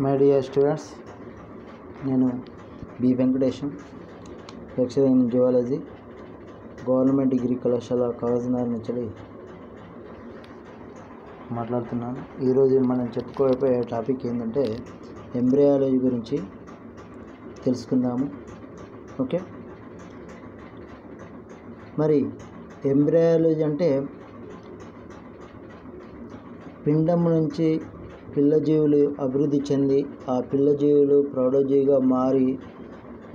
My dear students, నేను B Venkatesham, lecturer in zoology, government degree కళాశాల కాగజ్నగర్ నుంచి మాట్లాడుతున్నాను. ఈరోజు మనం చెప్పుకోబోయే టాపిక్ ఏంటంటే ఎంబ్రయాలజీ గురించి తెలుసుకుందాము. ఓకే, మరి ఎంబ్రయాలజీ అంటే పిండం నుంచి పిల్లజీవులు అభివృద్ధి చెంది ఆ పిల్లజీవులు ప్రౌఢజీవిగా మారి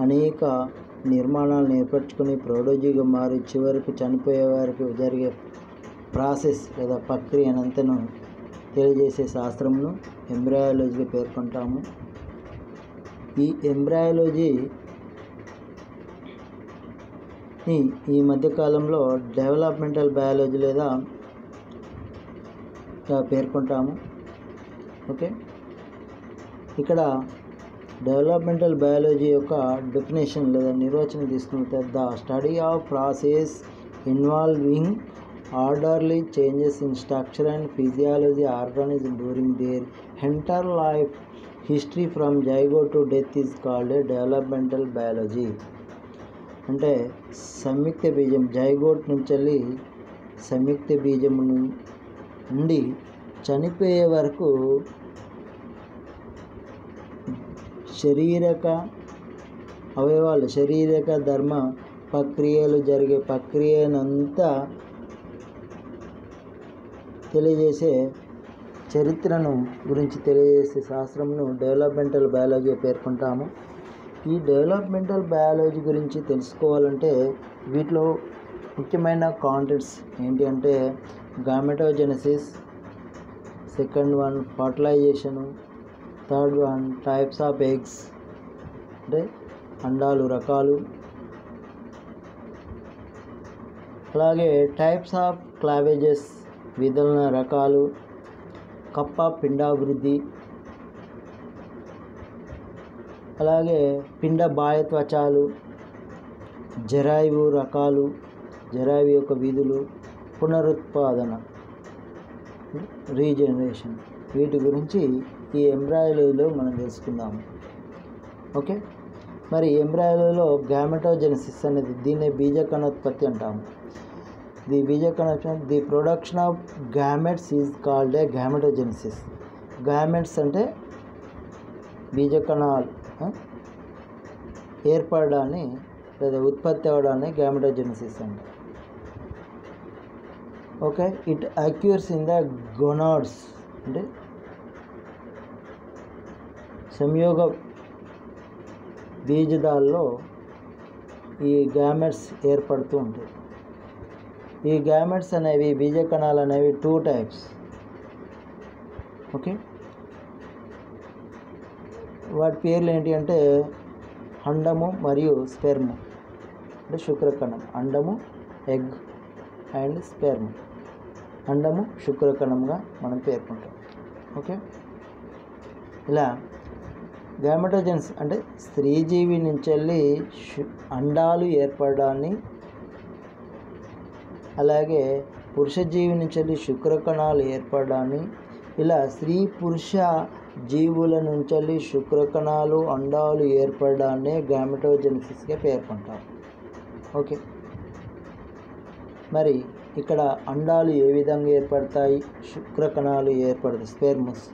అనేక నిర్మాణాలను ఏర్పరచుకొని ప్రౌఢజీవిగా మారి చివరికి చనిపోయే వారికి జరిగే ప్రాసెస్ లేదా ప్రక్రియ అనంతను తెలియజేసే శాస్త్రమును ఎంబ్రయాలజీగా పేర్కొంటాము. ఈ ఎంబ్రయాలజీని ఈ మధ్యకాలంలో డెవలప్మెంటల్ బయాలజీ లేదా పేర్కొంటాము. ఓకే, ఇక్కడ డెవలప్మెంటల్ బయాలజీ యొక్క డెఫినేషన్ లేదా నిర్వచనం తీసుకుంటే the study of process involving orderly changes in structure and physiology organism during their entire life history from zygote to death is called A developmental biology. అంటే సంయుక్త బీజం zygote నుంచి సంయుక్త బీజం నుండి చనిపోయే వరకు శారీరక అవయవాలు శారీరక ధర్మ ప్రక్రియలు జరిగే ప్రక్రియనంతా తెలియజేసే చరిత్రను గురించి తెలియజేసే శాస్త్రంను డెవలప్మెంటల్ బయాలజీ పేర్కొంటాము. ఈ డెవలప్మెంటల్ బయాలజీ గురించి తెలుసుకోవాలంటే వీటిలో ముఖ్యమైన కాంటెంట్స్ ఏంటి అంటే gametogenesis, second one fertilisation, third one types of eggs అంటే అండాలు రకాలు, అలాగే టైప్స్ ఆఫ్ క్లావేజెస్ విధుల రకాలు, కప్ప పిండాభివృద్ధి, అలాగే పిండ బాహ్యత్వచాలు, జరాయువు రకాలు, జరాయువు యొక్క విధులు, పునరుత్పాదన రీజనరేషన్, వీటి గురించి ఈ ఎంబ్రయాలజీలో మనం తెలుసుకుందాము. ఓకే, మరి ఎంబ్రయాలజీలో గామెటోజెనసిస్ అనేది దీన్ని బీజకణోత్పత్తి అంటాము. The production of gametes is called a gametogenesis. Gametes అంటే బీజకణాలు ఏర్పడడాన్ని లేదా ఉత్పత్తి అవ్వడాన్ని గామెటోజెనసిస్ అంటారు. Okay, it occurs in the gonads అంటే సంయోగ బీజదాల్లో ఈ గ్యామెట్స్ ఏర్పడుతూ ఉంటాయి. ఈ గ్యామెట్స్ అనేవి బీజకణాలు అనేవి 2 టైప్స్. ఓకే, వాటి పేర్లు ఏంటి అంటే అండము మరియు స్పెర్మ్ అంటే శుక్రకణం. అండము ఎగ్ అండ్ స్పెర్మ్, అండము శుక్రకణంగా మనం పేర్కొంటాం. ఓకే, ఇలా గామెటోజెన్స్ అంటే స్త్రీజీవి నుంచి అండాలు ఏర్పడడాన్ని, అలాగే పురుషజీవి నుంచి శుక్రకణాలు ఏర్పడడాన్ని, ఇలా స్త్రీ పురుష జీవుల నుంచి శుక్రకణాలు అండాలు ఏర్పడడాన్ని గామెటోజెనసిస్గా పేర్కొంటాం. ఓకే, మరి ఇక్కడ అండాలు ఏ విధంగా ఏర్పడతాయి, శుక్రకణాలు ఏర్పడతాయి, స్పెర్మ్స్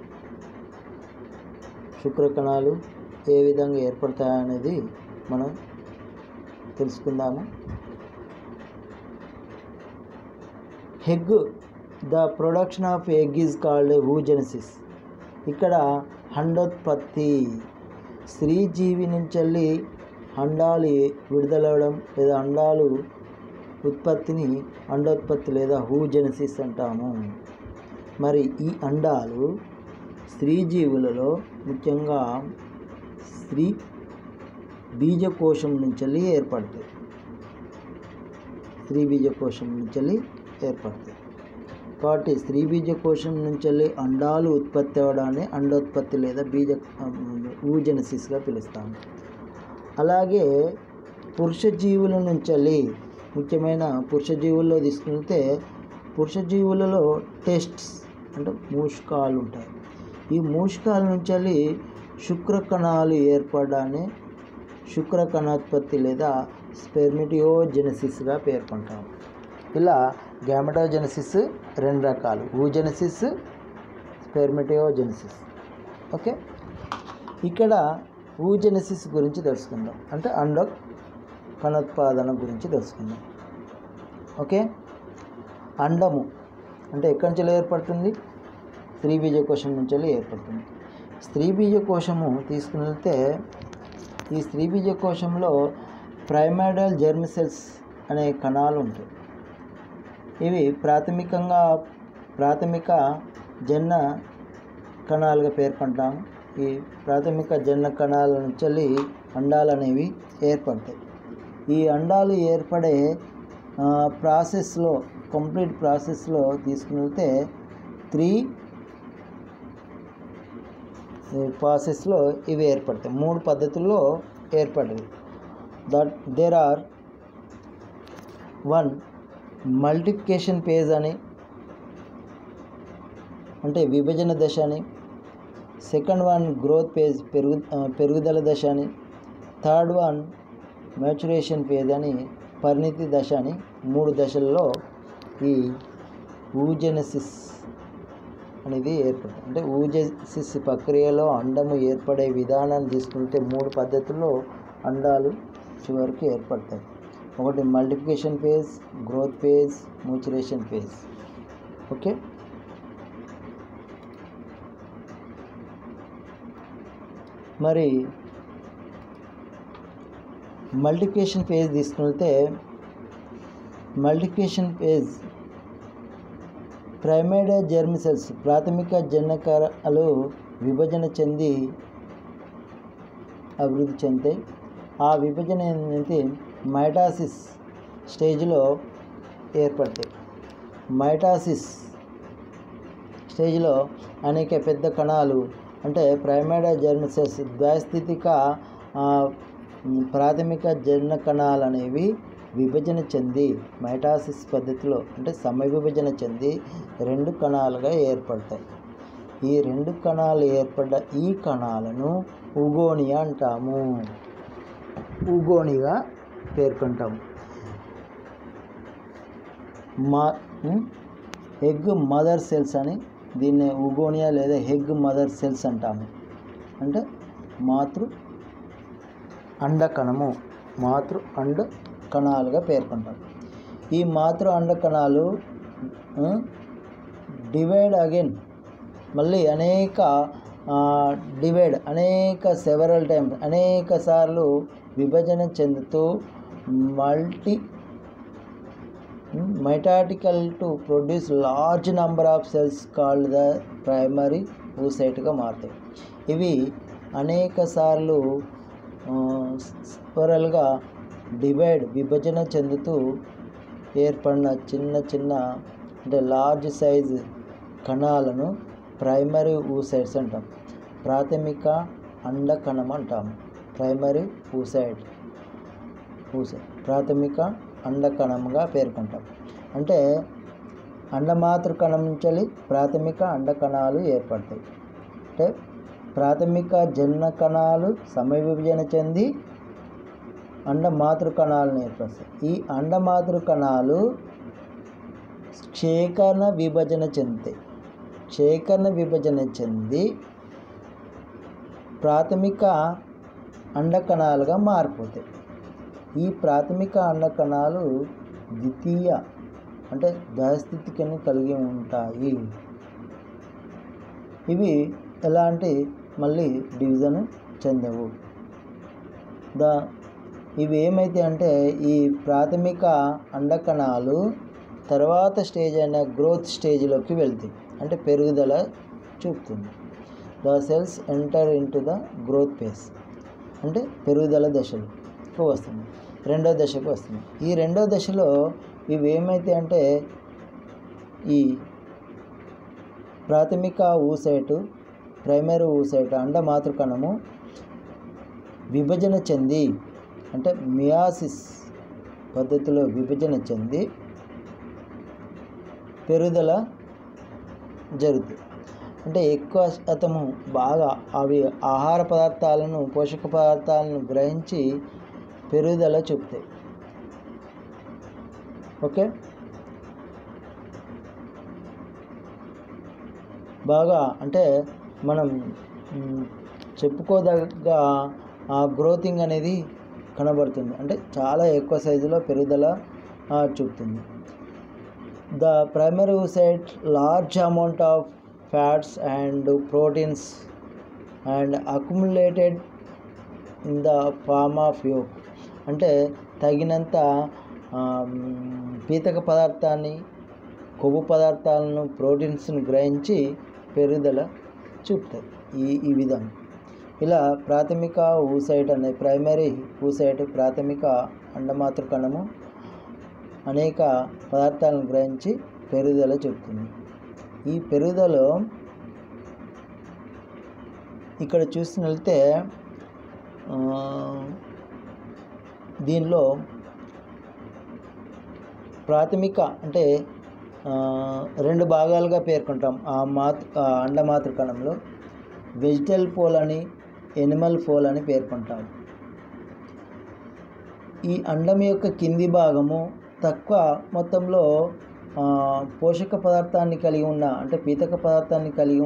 శుక్రకణాలు ఏ విధంగా ఏర్పడతాయి అనేది మనం తెలుసుకుందాము. Egg, the production of egg is called oogenesis. ఇక్కడ అండోత్పత్తి, స్త్రీ జీవి నుంచి అండాలు విడుదలవడం లేదా అండాలు ఉత్పత్తిని అండోత్పత్తి లేదా oogenesis అంటాము. మరి ఈ అండాలు స్త్రీ జీవులలో ముఖ్యంగా స్త్రీ బీజకోశం నుంచి ఏర్పడతాయి. స్త్రీ బీజకోశం నుంచి ఏర్పడతాయి కాబట్టి స్త్రీ బీజకోశం నుంచి అండాలు ఉత్పత్తి అవ్వడాన్ని అండోత్పత్తి లేదా oogenesisగా పిలుస్తాము. అలాగే పురుష జీవుల నుంచి ముఖ్యమైన పురుష జీవుల్లో తీసుకుంటే పురుష జీవులలో టెస్ట్స్ అంటే మూషకాలు ఉంటాయి. ఈ మూషకాల నుంచి శుక్రకణాలు ఏర్పడడాన్ని శుక్రకణోత్పత్తి లేదా స్పెర్మిటియోజెనసిస్గా పేర్కొంటాం. ఇలా గ్యామెటోజెనసిస్ 2 రకాలు, oogenesis, స్పెర్మిటియోజెనసిస్. ఓకే, ఇక్కడ oogenesis గురించి తెలుసుకుందాం, అంటే అండ కణోత్పాదన గురించి తెలుసుకుందాం. ఓకే, అండము అంటే ఎక్కడి నుంచి ఏర్పడుతుంది? స్త్రీ బీజకోశం నుంచి ఏర్పడుతుంది. స్త్రీ బీజకోశము తీసుకుని వెళ్తే ఈ స్త్రీ బీజకోశంలో ప్రైమోర్డియల్ జెర్మ్ సెల్స్ అనే కణాలు ఉంటాయి. ఇవి ప్రాథమిక జనన కణాలుగా పేర్కొంటాం. ఈ ప్రాథమిక జనన కణాల నుంచి అండాలు అనేవి ఏర్పడతాయి. ఈ అండాలు ఏర్పడే కంప్లీట్ ప్రాసెస్లో తీసుకుని వెళ్తే 3 ప్రాసెస్లో ఇవి ఏర్పడతాయి. 3 పద్ధతుల్లో ఏర్పడేవి. దేర్ ఆర్ 1 మల్టిప్లికేషన్ ఫేజ్ అని, అంటే విభజన దశ అని. సెకండ్ 1 గ్రోత్ ఫేజ్, పెరుగుదల దశ అని. థర్డ్ 1 మ్యాచురేషన్ ఫేజ్ అని, పరిణితి దశ అని. 3 దశల్లో ఈ oogenesis అనేది ఏర్పడుతుంది. అంటే oogenesis ప్రక్రియలో అండము ఏర్పడే విధానాన్ని తీసుకుంటే 3 పద్ధతుల్లో అండాలు చివరికి ఏర్పడతాయి. ఒకటి multiplication phase, growth phase, maturation phase. Okay, మరి మల్టిప్లికేషన్ ఫేజ్ తీసుకుంటే మల్టిప్లికేషన్ ఫేజ్ ప్రైమోర్డియల్ జెర్మ్ సెల్స్ ప్రాథమిక జననకణాలు విభజన చెంది అభివృద్ధి చెందుతాయి. ఆ విభజన అనేది మైటాసిస్ స్టేజ్లో ఏర్పడతాయి. మైటాసిస్ స్టేజ్లో అనేక పెద్ద కణాలు, అంటే ప్రైమోర్డియల్ జెర్మ్ సెల్స్ ద్వైస్థితిక ప్రాథమిక జనన కణాలు అనేవి విభజన చెంది మైటాసిస్ పద్ధతిలో, అంటే సమవిభజన చెంది 2 కణాలుగా ఏర్పడతాయి. ఈ 2 కణాలు ఏర్పడ్డ ఈ కణాలను ఊగోనియా అంటాము. ఊగోనిగా పేర్కొంటాము. ఎగ్ మదర్ సెల్స్ అని దీన్ని ఊగోనియా లేదా ఎగ్ మదర్ సెల్స్ అంటాము. అంటే మాతృ అండ కణాలుగా పేర్కొంటాం. ఈ మాతృ అండ కణాలు డివైడ్ అగైన్, మళ్ళీ సెవరల్ టైమ్స్, అనేక సార్లు విభజన చెందుతూ mitotical to produce large number of cells called the primary oocyteగా మారుతాయి. ఇవి అనేక సార్లు స్పరల్గా విభజన చెందుతూ ఏర్పడిన చిన్న అంటే లార్జ్ సైజ్ కణాలను ప్రైమరీ oocytes అంటాం. ప్రాథమిక అండ కణం అంటాము. ప్రైమరీ oocyte ప్రాథమిక అండ కణంగా పేర్కొంటాం. అంటే అండమాతృ కణం నుంచి ప్రాథమిక అండ కణాలు ఏర్పడతాయి. అంటే ప్రాథమిక జనన కణాలు సమవిభజన చెంది అండమాతృ కణాలను ఏర్పరుస్తాయి. ఈ అండమాతృ కణాలు క్షేకరణ విభజన చెంది ప్రాథమిక అండ కణాలుగా మారిపోతాయి. ఈ ప్రాథమిక అండ కణాలు ద్వితీయ అంటే ద్వైస్థితికని కలిగి ఉంటాయి. ఇవి ఎలాంటి మళ్ళీ డివిజన్ చెందవు. ఇవి ఏమైతే అంటే ఈ ప్రాథమిక అండ కణాలు తర్వాత స్టేజ్ అయిన గ్రోత్ స్టేజ్లోకి వెళ్తాయి, అంటే పెరుగుదల చూపుతుంది. The cells enter into the growth phase, అంటే పెరుగుదల దశకు వస్తుంది. 2వ దశకు వస్తుంది. ఈ 2వ దశలో ఇవి ఏమైతే అంటే ఈ ప్రాథమిక oocyte, ప్రైమరీ oocyte అండమాతృ కణము విభజన చెంది, అంటే మియాసిస్ పద్ధతిలో విభజన చెంది పెరుగుదల జరుగుతుంది. అంటే ఎక్కువ శాతము బాగా అవి ఆహార పదార్థాలను పోషక పదార్థాలను గ్రహించి పెరుగుదల చూపుతాయి. ఓకే, బాగా అంటే మనం చెప్పుకోదగ్గ ఆ గ్రోతింగ్ అనేది కనబడుతుంది, అంటే చాలా ఎక్కువ సైజులో పెరుగుదల చూపుతుంది. The primary oocyte large amount of fats and proteins and accumulated in the form of yolk, అంటే తగినంత పీతక పదార్థాన్ని, కొవ్వు పదార్థాలను, ప్రోటీన్స్ను గ్రహించి పెరుగుదల చూపుతాయి. ఈ విధంగా ఇలా ప్రాథమిక oocyte అనే ప్రైమరీ oocyte ప్రాథమిక అండమాతృ కణము అనేక పదార్థాలను గ్రహించి పెరుగుదల చూపుతుంది. ఈ పెరుగుదలలో ఇక్కడ చూసినట్లయితే దీనిలో ప్రాథమిక అంటే రెండు భాగాలుగా పేర్కొంటాం. అండమాతృ కణంలో వెజిటల్ పోల్ అని, ఎనిమల్ పోల్ అని పేర్కొంటాం. ఈ అండం యొక్క కింది భాగము తక్కువ మొత్తంలో పోషక పదార్థాన్ని కలిగి ఉన్న, అంటే పీతక పదార్థాన్ని కలిగి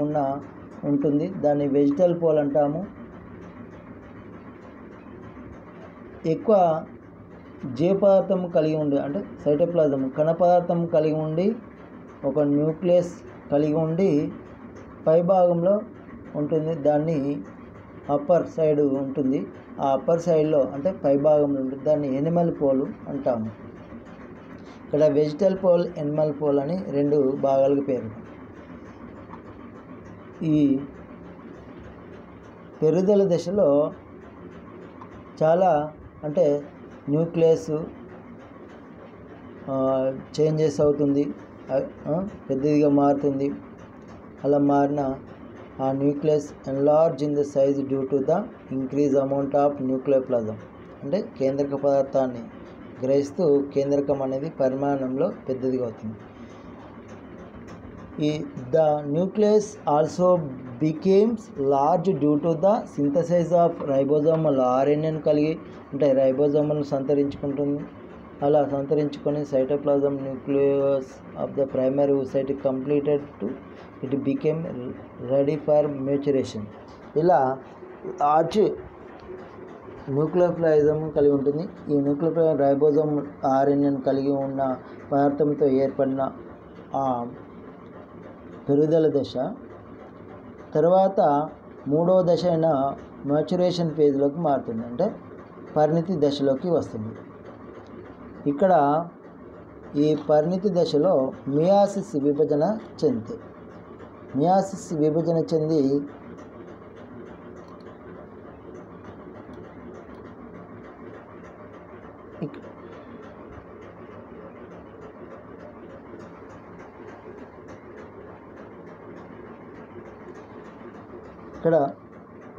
ఉంటుంది. దాన్ని వెజిటల్ పోల్ అంటాము. ఎక్కువ జీవ పదార్థం కలిగి ఉండి, అంటే సైటోప్లాజం కణ పదార్థం కలిగి ఉండి, ఒక న్యూక్లియస్ కలిగి ఉండి పై భాగంలో ఉంటుంది. దాన్ని అప్పర్ సైడ్ ఉంటుంది. ఆ అప్పర్ సైడ్లో అంటే పై భాగంలో ఉంటుంది. దాన్ని ఎనిమల్ పోల్ అంటాము. ఇక్కడ వెజిటల్ పోల్, ఎనిమల్ పోల్ అని రెండు భాగాలకు పేరు. ఈ పెరుగుదల దశలో చాలా అంటే న్యూక్లియస్ చేంజెస్ అవుతుంది, పెద్దదిగా మారుతుంది. అలా మారిన ఆ nucleus enlarge in the size due to the increase amount of nucleoplasm, అంటే కేంద్రక పదార్థాన్ని గ్రహిస్తూ కేంద్రకం అనేది పరిమాణంలో పెద్దదిగా అవుతుంది. The nucleus also becomes large due to the synthesize of ribosomal ఆర్ఎన్ఏను కలిగి, అంటే రైబోజోమల్ను సంతరించుకుంటుంది. అలా సంతరించుకొని cytoplasm nucleus of the primary oocyte completed to it became ready for maturation. ఇలా లార్జ్ న్యూక్లియోప్లాజం కలిగి ఉంటుంది. ఈ న్యూక్లియోప్లాజం రైబోజోమ్ ఆర్ఎన్ఏను కలిగి ఉన్న పదార్థంతో ఏర్పడిన ఆ పెరుగుదల దశ తర్వాత మూడవ దశ అయిన మ్యాచురేషన్ ఫేజ్లోకి మారుతుంది, అంటే పరిణితి దశలోకి వస్తుంది. ఇక్కడ ఈ పరిణితి దశలో మియాసిస్ విభజన చెంది ఇక్కడ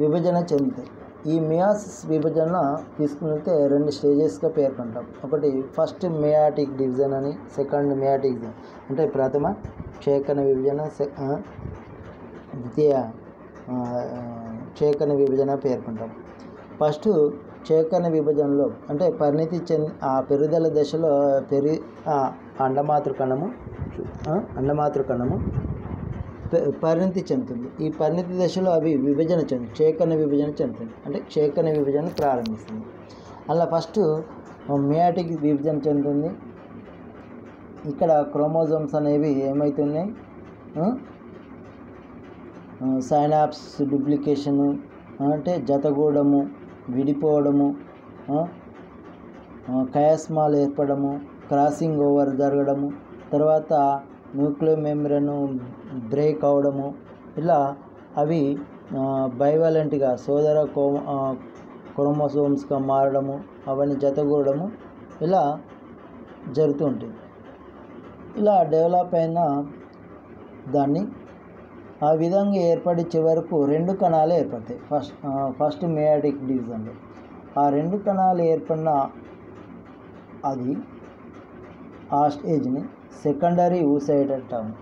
విభజన చెందుతాయి. ఈ మియాసిస్ విభజన తీసుకునితే రెండు స్టేజెస్గా పేర్కొంటాం. ఒకటి ఫస్ట్ మియాటిక్ డివిజన్ అని, సెకండ్ మియాటిక్ డివిజన్, అంటే ప్రథమ క్షేకణ విభజన, ద్వితీయ క్షేకణ విభజన పేర్కొంటాం. ఫస్ట్ క్షేకణ విభజనలో అంటే పరిణితి చెంది ఆ పెరుగుదల దశలో అండమాతృ కణము పరిణితి చెందుతుంది. ఈ పరిణితి దశలో అవి క్షేకణ విభజన చెందుతుంది, అంటే క్షేకణ విభజన ప్రారంభిస్తుంది. అలా ఫస్ట్ మియాటిక్ విభజన చెందుతుంది. ఇక్కడ క్రోమోజోమ్స్ అనేవి ఏమవుతున్నాయి, సైనాప్స్ డూప్లికేషను, అంటే జతగూడము, విడిపోవడము, కయాస్మాలు ఏర్పడము, క్రాసింగ్ ఓవర్ జరగడము, తర్వాత న్యూక్లియో మెంబ్రేన్ బ్రేక్ అవడము, ఇలా అవి బైవాలెంట్గా సోదర క్రోమోసోమ్స్గా మారడము, అవన్నీ జతగూడము ఇలా జరుగుతూ ఉంటుంది. ఇలా డెవలప్ అయిన దాన్ని ఆ విధంగా ఏర్పడి చివరకు రెండు కణాలు ఏర్పడతాయి. ఫస్ట్ మియాటిక్ డివిజన్లో ఆ రెండు కణాలు ఏర్పడిన ఆ స్టేజ్ని సెకండరీ oocyte అంటాము.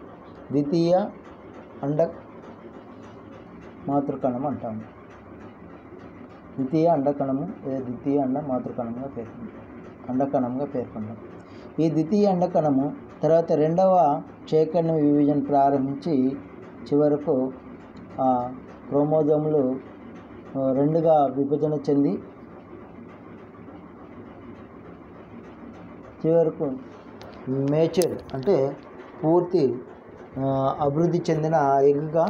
ద్వితీయ మాతృకణం అంటాము. ద్వితీయ అండకణము లేదా ద్వితీయ అండకణంగా పేర్కొంటాం. ఈ ద్వితీయ అండకణము తర్వాత రెండవ క్షేకరణ విభజన ప్రారంభించి చివరకు ఆ క్రోమోజోములు రెండుగా విభజన చెంది చివరకు మేచర్ అంటే పూర్తి అభివృద్ధి చెందిన ఎగ్గా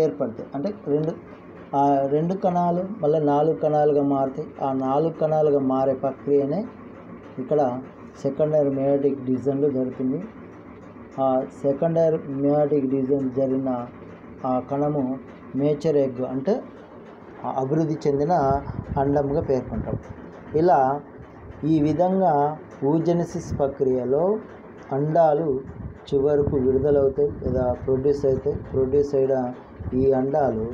ఏర్పడతాయి. అంటే రెండు కణాలు మళ్ళీ 4 కణాలుగా మారుతాయి. ఆ 4 కణాలుగా మారే ప్రక్రియనే ఇక్కడ సెకండరీ మెయోటిక్ డివిజన్లో జరుగుతుంది. ఆ సెకండరీ మెయోటిక్ డివిజన్ జరిగిన ఆ కణము మేచర్ ఎగ్ అంటే అభివృద్ధి చెందిన అండంగా పేర్కొంటాం. ఇలా ఈ విధంగా oogenesis ప్రక్రియలో అండాలు చివరకు విడుదలవుతాయి లేదా ప్రొడ్యూస్ అవుతాయి. ప్రొడ్యూస్ అయిన ఈ అండాలు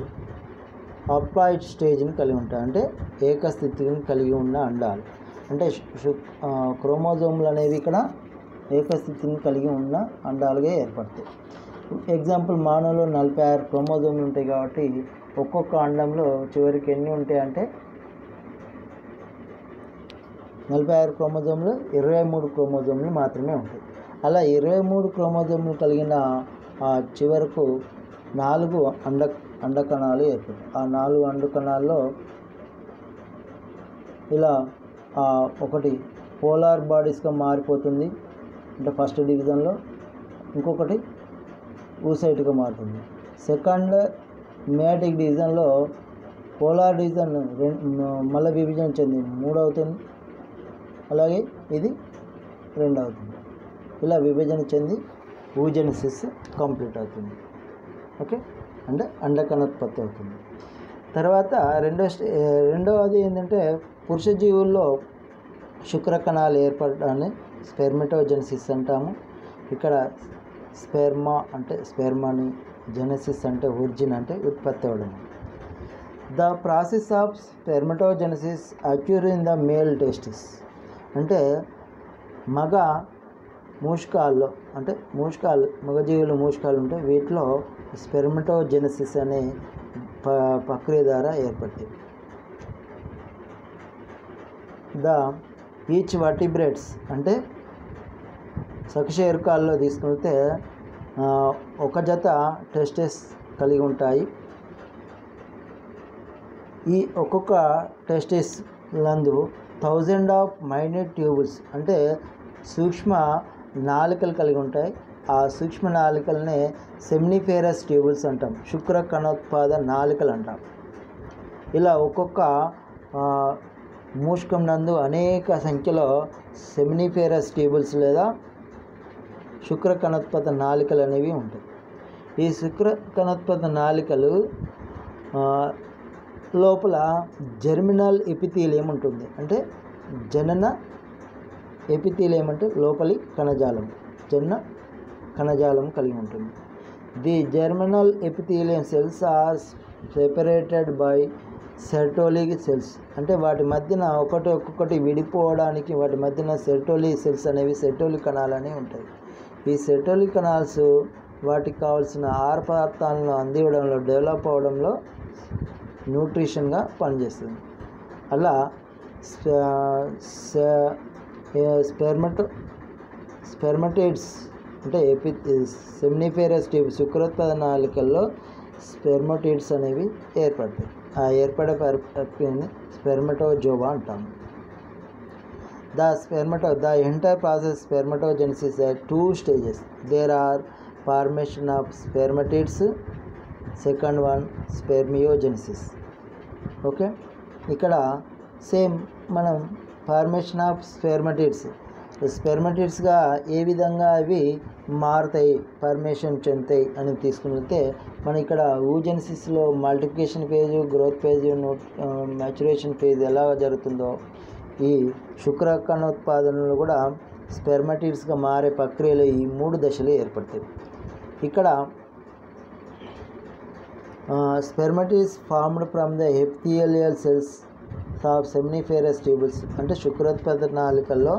అప్లాయిడ్ స్టేజ్ని కలిగి ఉంటాయి. అంటే ఏకస్థితిని కలిగి ఉన్న అండాలు. అంటే క్రోమోజోములు అనేవి ఇక్కడ ఏకస్థితిని కలిగి ఉన్న అండాలుగా ఏర్పడతాయి. ఎగ్జాంపుల్ మానవులో 46 క్రోమోజోములు ఉంటాయి కాబట్టి ఒక్కొక్క అండంలో చివరికి ఎన్ని ఉంటాయి అంటే 46 క్రోమోజోములు 23 క్రోమోజోములు మాత్రమే ఉంటాయి. అలా 23 క్రోమోజోములు కలిగిన చివరకు 4 అండకణాలు ఏర్పడతాయి. ఆ 4 అండకణాల్లో ఇలా ఒకటి పోలార్ బాడీస్గా మారిపోతుంది అంటే ఫస్ట్ డివిజన్లో, ఇంకొకటి ఊసైట్గా మారుతుంది. సెకండ్ మెయోటిక్ డివిజన్లో పోలార్ డివిజన్ మళ్ళీ విభజన చెంది 3 అవుతుంది, అలాగే ఇది 2 అవుతుంది. ఇలా విభజన చెంది oogenesis కంప్లీట్ అవుతుంది. ఓకే, అంటే అండకణోత్పత్తి అవుతుంది. తర్వాత రెండవది ఏంటంటే పురుష జీవుల్లో శుక్రకణాలు ఏర్పడడాన్ని స్పెర్మటోజెనసిస్ అంటాము. ఇక్కడ స్పెర్మా అంటే స్పెర్మాని, జెనసిస్ అంటే ఒరిజిన్ అంటే ఉత్పత్తి అవ్వడం. The process of spermatogenesis occur in the male testis అంటే మగ మూషకాల్లో అంటే మగజీవులు మూషకాలు ఉంటాయి, వీటిలో స్పెర్మటోజెనసిస్ అనే ప్రక్రియ ద్వారా ఏర్పడతాయి. ఈచ్ వర్టిబ్రేట్స్ అంటే సకశేరుకాల్లో తీసుకుంటే ఒక జత టెస్టిస్ కలిగి ఉంటాయి. ఈ ఒక్కొక్క టెస్టిస్ నందు 1000 ఆఫ్ మైన్యూట్ ట్యూబుల్స్ అంటే సూక్ష్మ నాళికలు కలిగి ఉంటాయి. ఆ సూక్ష్మ నాళికలనే సెమినిఫెరస్ ట్యూబుల్స్ అంటాం, శుక్ర కణోత్పాద నాళికలు అంటాం. ఇలా ఒక్కొక్క మూషకం నందు అనేక సంఖ్యలో సెమినిఫెరస్ ట్యూబుల్స్ లేదా శుక్ర కణోత్పత్త నాళికలు అనేవి ఉంటాయి. ఈ శుక్ర కణోత్పత్త నాళికలు లోపల జెర్మినల్ ఎపిథీలియం ఉంటుంది. అంటే జనన ఎపిథీలియం అంటే లోపలి కణజాలం, జనన కణజాలం కలిగి ఉంటుంది. The germinal epithelium cells are separated by Sertoli cells అంటే వాటి మధ్యన ఒక్కొక్కటి విడిపోవడానికి వాటి మధ్యన సెర్టోలి సెల్స్ అనేవి సెర్టోలి కణాలు అనేవి ఉంటాయి. ఈ సెర్టోలి కణాల్స్ వాటికి కావాల్సిన ఆహార పదార్థాలను అందివ్వడంలో, డెవలప్ అవ్వడంలో న్యూట్రిషన్గా పనిచేస్తుంది. అలా స్పెర్మటైడ్స్ అంటే సెమినిఫెరస్ ట్యూబ్ శుక్రోత్పాద నాళికల్లో స్పెర్మటైడ్స్ అనేవి ఏర్పడతాయి. ఆ ఏర్పడే ప్రక్రియని స్పెర్మటోజోవా అంటాము. The entire process spermatogenesis at 2 stages. There are formation of spermatids, second one spermiogenesis. Okay, ఇక్కడ సేమ్ మనం ఫార్మేషన్ ఆఫ్ స్పెర్మటిడ్స్గా ఏ విధంగా అవి మారుతాయి, ఫార్మేషన్ చెందుతాయి అని తీసుకుంటే మనం ఇక్కడ oogenesisలో multiplication phase, growth phase, maturation phase ఎలా జరుగుతుందో ఈ శుక్ర కణోత్పాదనలు కూడా స్పెర్మటిడ్స్గా మారే ప్రక్రియలో ఈ 3 దశలు ఏర్పడతాయి. ఇక్కడ spermatids formed from the epithelial cells of seminiferous tubules అంటే శుక్రోత్పాద నాళికల్లో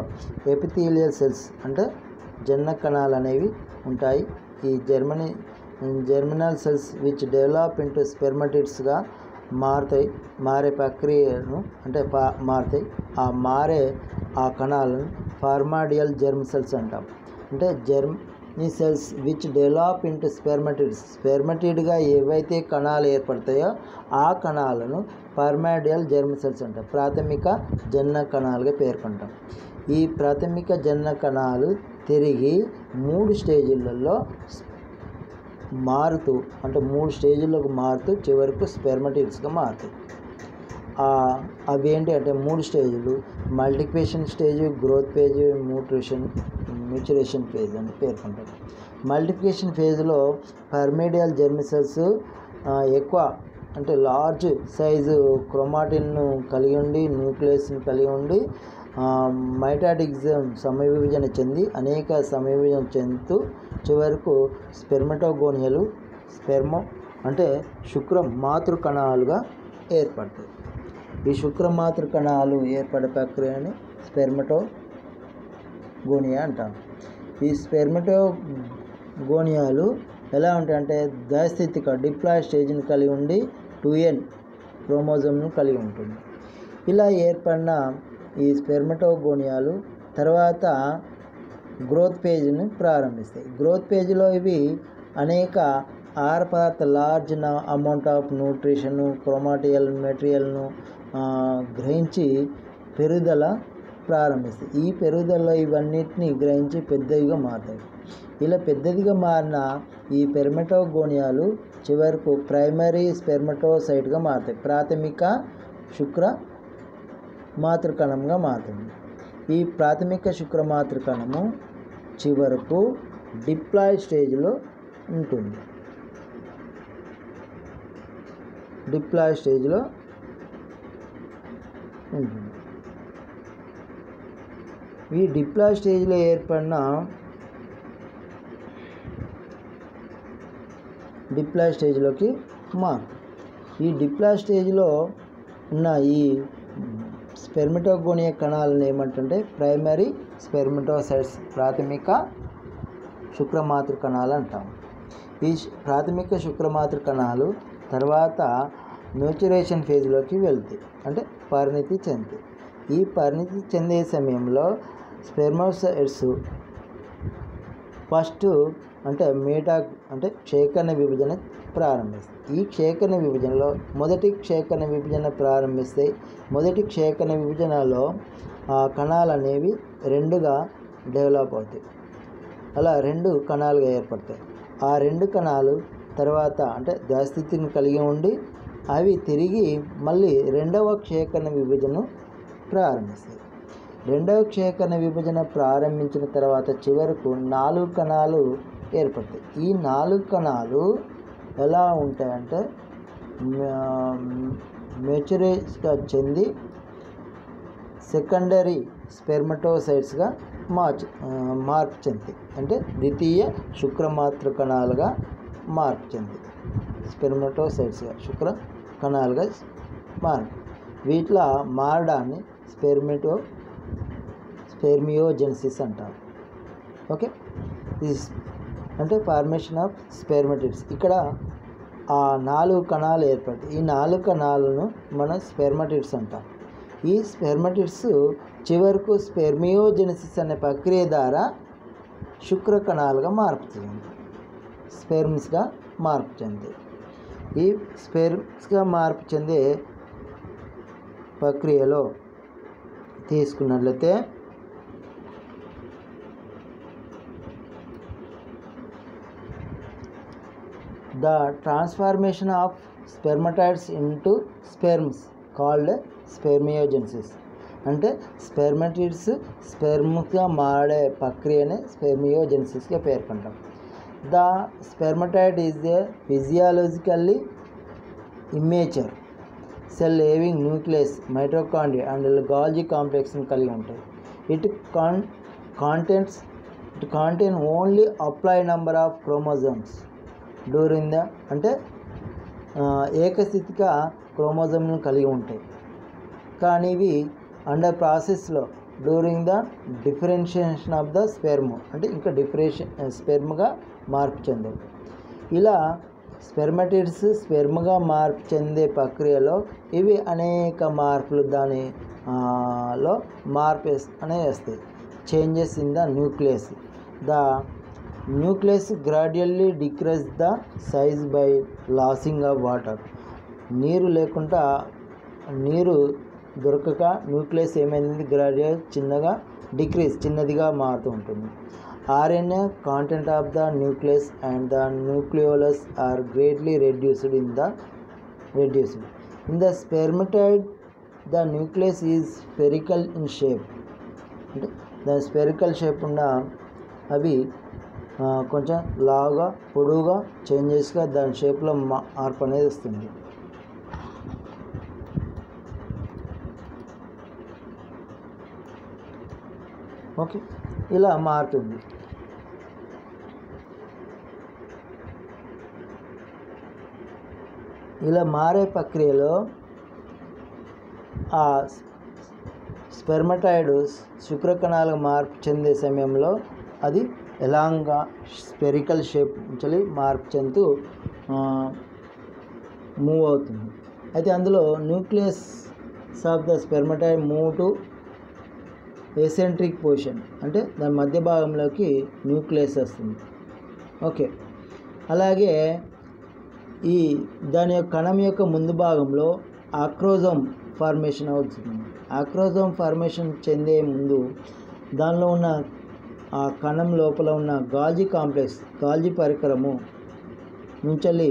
ఎపిథీలియల్ సెల్స్ అంటే జనన కణాలు అనేవి ఉంటాయి. ఈ germinal cells which develop into స్పెర్మటిడ్స్గా మారే ప్రక్రియను అంటే మారుతాయి. ఆ కణాలను ఫార్మాడియల్ జెర్మ్ సెల్స్ అంటాం. అంటే germ cells which develop into స్పెర్మటిడ్గా ఏవైతే కణాలు ఏర్పడతాయో ఆ కణాలను ఫార్మాడియల్ జెర్మ్ సెల్స్ అంటాం. ప్రాథమిక జనన కణాలుగా పేర్కొంటాం. ఈ ప్రాథమిక జనన కణాలు తిరిగి 3 స్టేజీలలో మారుతూ అంటే 3 స్టేజీల్లోకి మారుతూ చివరకు స్పెర్మటిడ్స్గా మారుతాయి. అవి ఏంటి అంటే 3 స్టేజ్లు: multiplication stage, growth phase, maturation phase అని పేర్కొంటారు. మల్టిప్లికేషన్ ఫేజ్లో ఫార్మాడియల్ జెర్మ్ సెల్స్ ఎక్కువ అంటే లార్జ్ సైజు క్రోమాటిన్ను కలిగి ఉండి న్యూక్లియస్ని కలిగి ఉండి మైటాటిజం సమవిభజన చెంది అనేక సమవిభజన చెందుతూ చివరకు స్పెర్మటోగోనియలు అంటే శుక్రమాతృ కణాలుగా ఏర్పడతాయి. ఈ శుక్రమాతృ కణాలు ఏర్పడే ప్రక్రియని స్పెర్మటోగోనియా అంటాం. ఈ స్పెర్మటోగోనియాలు ఎలా ఉంటాయంటే ద్వైస్థితిక డిప్లాయిడ్ స్టేజ్ని కలిగి ఉండి 2n క్రోమోజోమ్ను కలిగి ఉంటుంది. ఇలా ఏర్పడిన ఈ స్పెర్మటోగోనియాలు తర్వాత గ్రోత్ ఫేజ్ని ప్రారంభిస్తాయి. గ్రోత్ ఫేజ్లో ఇవి అనేక ఆహార పదార్థ లార్జ్ అమౌంట్ ఆఫ్ న్యూట్రిషన్ క్రోమాటియల్ మెటీరియల్ను గ్రహించి పెరుగుదల ప్రారంభిస్తాయి. ఈ పెరుగుదలలో ఇవన్నిటిని గ్రహించి పెద్దవిగా మారుతాయి. ఇలా పెద్దదిగా మారిన ఈ స్పెర్మటోగోనియాలు చివరకు ప్రైమరీ స్పెర్మటోసైట్గా మారుతాయి. ప్రాథమిక శుక్రమాతృకణంగా మారుతుంది. ఈ ప్రాథమిక శుక్రమాతృకణము చివరకు డిప్లాయిడ్ స్టేజ్లో ఉంటుంది. ఈ డిప్లాయిడ్ స్టేజ్లో ఏర్పడిన డిప్లాయిడ్ స్టేజ్లోకి ఈ డిప్లాయిడ్ స్టేజ్లో ఉన్న ఈ స్పెర్మటోగోనియా కణాలను ఏమంటుంటే ప్రైమరీ స్పెర్మటోసైట్స్ ప్రాథమిక శుక్రమాతృ కణాలు అంటాం. ఈ ప్రాథమిక శుక్రమాతృ కణాలు తర్వాత మ్యూచురేషన్ ఫేజ్లోకి వెళ్తాయి అంటే పరిణితి చెందుతాయి. ఈ పరిణితి చెందే సమయంలో స్పెర్మోసైట్స్ ఫస్ట్ అంటే క్షేకరణ విభజన ప్రారంభిస్తాయి. ఈ క్షేకరణ విభజనలో మొదటి క్షేకరణ విభజన ప్రారంభిస్తాయి. మొదటి క్షేకరణ విభజనలో కణాలు అనేవి 2గా డెవలప్ అవుతాయి. అలా 2 కణాలుగా ఏర్పడతాయి. ఆ 2 కణాలు తర్వాత ద్వైస్థితిని కలిగి ఉండి అవి తిరిగి మళ్ళీ 2వ క్షేకరణ విభజన ప్రారంభిస్తాయి. 2వ క్షేకరణ విభజన ప్రారంభించిన తర్వాత చివరకు 4 కణాలు ఏర్పడతాయి. ఈ 4 కణాలు ఎలా ఉంటాయంటే మెచ్యూరేట్గా చెంది సెకండరీ స్పెర్మటోసైట్స్గా మార్పు చెందుతాయి. ద్వితీయ శుక్రమాతృ కణాలుగా మార్పు చెంది స్పెర్మటోసైట్స్గా శుక్ర కణాలుగా వీటిలో మారడాన్ని స్పెర్మియోజెనిసిస్ అంటారు. Okay, formation of spermatids. ఇక్కడ ఆ 4 కణాలు ఏర్పడతాయి. ఈ 4 కణాలను మనం స్పెర్మటిడ్స్ అంటాం. ఈ స్పెర్మటిడ్స్ చివరకు స్పెర్మియోజెనిసిస్ అనే ప్రక్రియ ద్వారా శుక్ర కణాలుగా మార్పు చెంది స్పెర్మ్స్గా మార్పు చెంది ఈ స్పెర్మ్స్గా మార్పు చెందే ప్రక్రియలో తీసుకున్నట్లయితే the transformation of spermatids into sperms called spermiogenesis. స్పెర్మ్గా మారే ప్రక్రియనే స్పెర్మియోజెనిసిస్గా పేర్కొంటాం. The spermatid is a physiologically immature cell having nucleus mitochondria and Golgi కాంప్లెక్స్ని కలిగి ఉంటాయి. It contain only haploid number of chromosomes during the ఏకస్థితిక క్రోమోజోమ్ను కలిగి ఉంటాయి. కానీ ఇవి అండర్ ప్రాసెస్లో during the differentiation of the sperm ఇంకా స్పెర్మ్గా మార్పు చెందాయి. ఇలా స్పెర్మటిడ్స్ స్పెర్మ్గా మార్పు చెందే ప్రక్రియలో ఇవి అనేక మార్పులు లో మార్పు అనేవి వస్తాయి. Changes in the nucleus. The nucleus gradually decrease the size by losing of water. నీరు దొరకక న్యూక్లియస్ ఏమైంది, గ్రాడ్యువల్ చిన్నదిగా మారుతూ ఉంటుంది. RNA content of the nucleus and the nucleolus are greatly reduced. In the spermatid, the nucleus is spherical in shape. The spherical shape ఉన్న అవి కొంచెం లావుగా పొడవుగా చేంజెస్గా దాని షేప్లో మార్పు అనేది వస్తుంది. ఓకే, ఇలా మారుతుంది. ఇలా మారే ప్రక్రియలో ఆ స్పెర్మటైడ్ శుక్రకణాలకు మార్పు చెందే సమయంలో అది ఎలాంగా స్పెరికల్ షేప్ నుంచి మార్పు చెందుతూ మూవ్ అవుతుంది. అయితే అందులో nucleus of the spermatid move to eccentric position, అంటే దాని మధ్య భాగంలోకి న్యూక్లియస్ వస్తుంది. ఓకే, అలాగే దాని యొక్క కణం యొక్క ముందు భాగంలో ఆక్రోజోమ్ ఫార్మేషన్ అవుతుంది. ఆక్రోజోమ్ ఫార్మేషన్ చెందే ముందు దానిలో ఉన్న ఆ కణం లోపల ఉన్న గాల్జీ పరికరము నుంచి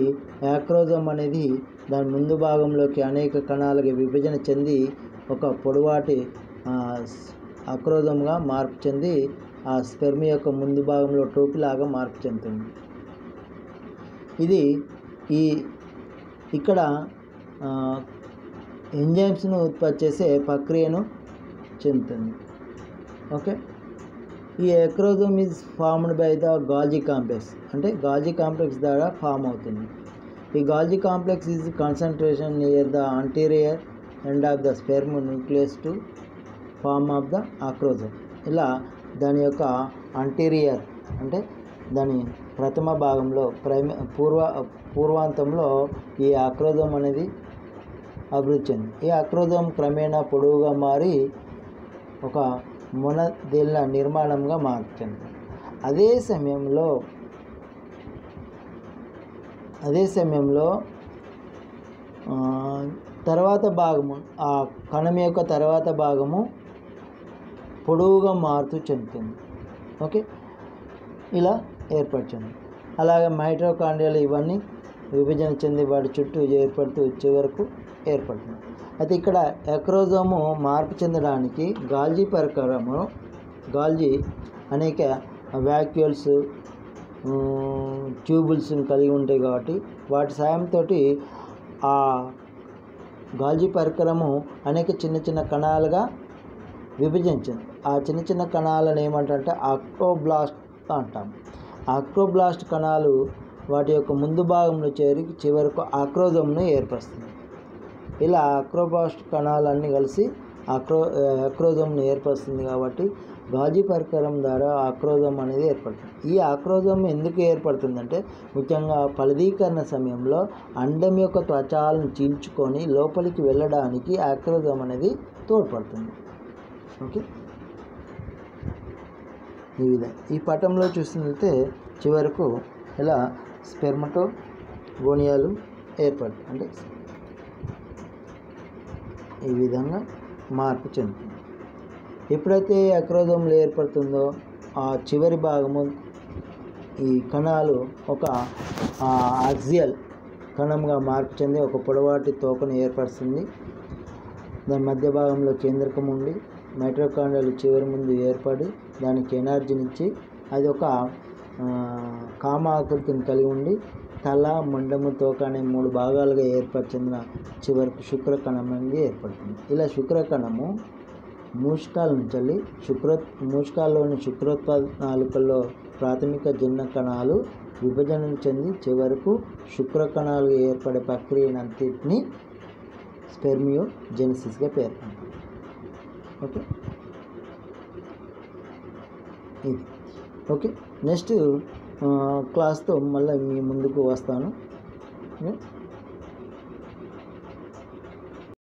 ఆక్రోజోమ్ అనేది దాని ముందు భాగంలోకి అనేక కణాలుగా విభజన చెంది ఒక పొడవాటి ఆక్రోజోమ్గా మార్పు చెంది ఆ స్పెర్మ్ యొక్క ముందు భాగంలో టోపీలాగా మార్పు చెందుతుంది. ఇది ఇక్కడ ఎంజైమ్స్ను ఉత్పత్తి చేసే ప్రక్రియను చెందుతుంది. ఓకే, ఈ acrosome is formed by the Golgi complex, అంటే గాల్జీ కాంప్లెక్స్ ద్వారా ఫామ్ అవుతుంది. ఈ Golgi complex is concentration near the anterior end of the sperm nucleus to form of the acrosome. ఇలా దాని యొక్క అంటీరియర్ అంటే దాని ప్రథమ భాగంలో పూర్వాంతంలో ఈ ఆక్రోజోమ్ అనేది అభివృద్ధి చెంది ఈ ఆక్రోజోమ్ క్రమేణా పొడవుగా మారి ఒక మొనదేళ్ల నిర్మాణంగా మారుతుంది. అదే సమయంలో తర్వాత భాగము ఆ కణం యొక్క తర్వాత భాగము పొడవుగా మారుతూ చెందుతుంది. ఓకే, ఇలా ఏర్పడుతుంది. అలాగే మైటోకాండ్రియాలు ఇవన్నీ విభజన చెంది వాటి చుట్టూ ఏర్పడుతూ చివరకు ఏర్పడుతుంది. అయితే ఇక్కడ ఆక్రోజోము మార్పు చెందడానికి గాల్జీ అనేక వ్యాక్యూల్స్ ట్యూబుల్స్ని కలిగి ఉంటాయి కాబట్టి వాటి సాయంతో ఆ గాల్జీ పరికరము అనేక చిన్న చిన్న కణాలుగా విభజించింది. ఆ చిన్న చిన్న కణాలను ఏమంటే ఆక్రోబ్లాస్ట్ అంటాం. ఆక్రోబ్లాస్ట్ కణాలు వాటి యొక్క ముందు భాగంలో చేరి చివరకు ఆక్రోజోమ్ను ఏర్పరుస్తుంది. ఇలా ఆక్రోబ్లాస్ట్ కణాలన్నీ కలిసి ఆక్రోజోమ్ను ఏర్పరుస్తుంది. కాబట్టి గాల్జీ పరికరం ద్వారా ఆక్రోజోమ్ అనేది ఏర్పడుతుంది. ఈ ఆక్రోజోమ్ ఎందుకు ఏర్పడుతుందంటే ముఖ్యంగా ఫలదీకరణ సమయంలో అండం యొక్క త్వచాలను చీల్చుకొని లోపలికి వెళ్ళడానికి ఆక్రోజోమ్ అనేది తోడ్పడుతుంది. ఓకే, ఈ విధంగా ఈ పటంలో చూసినట్లయితే చివరకు ఇలా స్పెర్మటోగోనియాలు ఏర్పడుతుంది, అంటే ఈ విధంగా మార్పు చెందుతుంది. ఎప్పుడైతే ఆక్రోజోమ్లు ఏర్పడుతుందో ఆ చివరి భాగము ఈ కణాలు ఒక ఆక్సియల్ కణంగా మార్పు చెంది ఒక పొడవాటి తోకను ఏర్పరుస్తుంది. దాని మధ్య భాగంలో కేంద్రకం ఉండి మైటోకాండ్రియాలు చివరి ముందు ఏర్పడి దానికి ఎనర్జీనిచ్చి అది ఒక కామ ఆకృతిని కలిగి ఉండి తల, మొండము, తోక అనే 3 భాగాలుగా చెందిన చివరికి శుక్రకణం అనేది ఏర్పడుతుంది. ఇలా శుక్రకణము మూషికాల నుంచి మూషికాల్లోని శుక్రోత్పాదనాళికల్లో ప్రాథమిక జనన కణాలు విభజన చెంది చివరకు శుక్రకణాలుగా ఏర్పడే ప్రక్రియనంతటిని స్పెర్మియోజెనసిస్గా పేర్కొంటారు. ఓకే, ఇది ఓకే. నెక్స్ట్ క్లాస్తో మళ్ళీ మీ ముందుకు వస్తాను.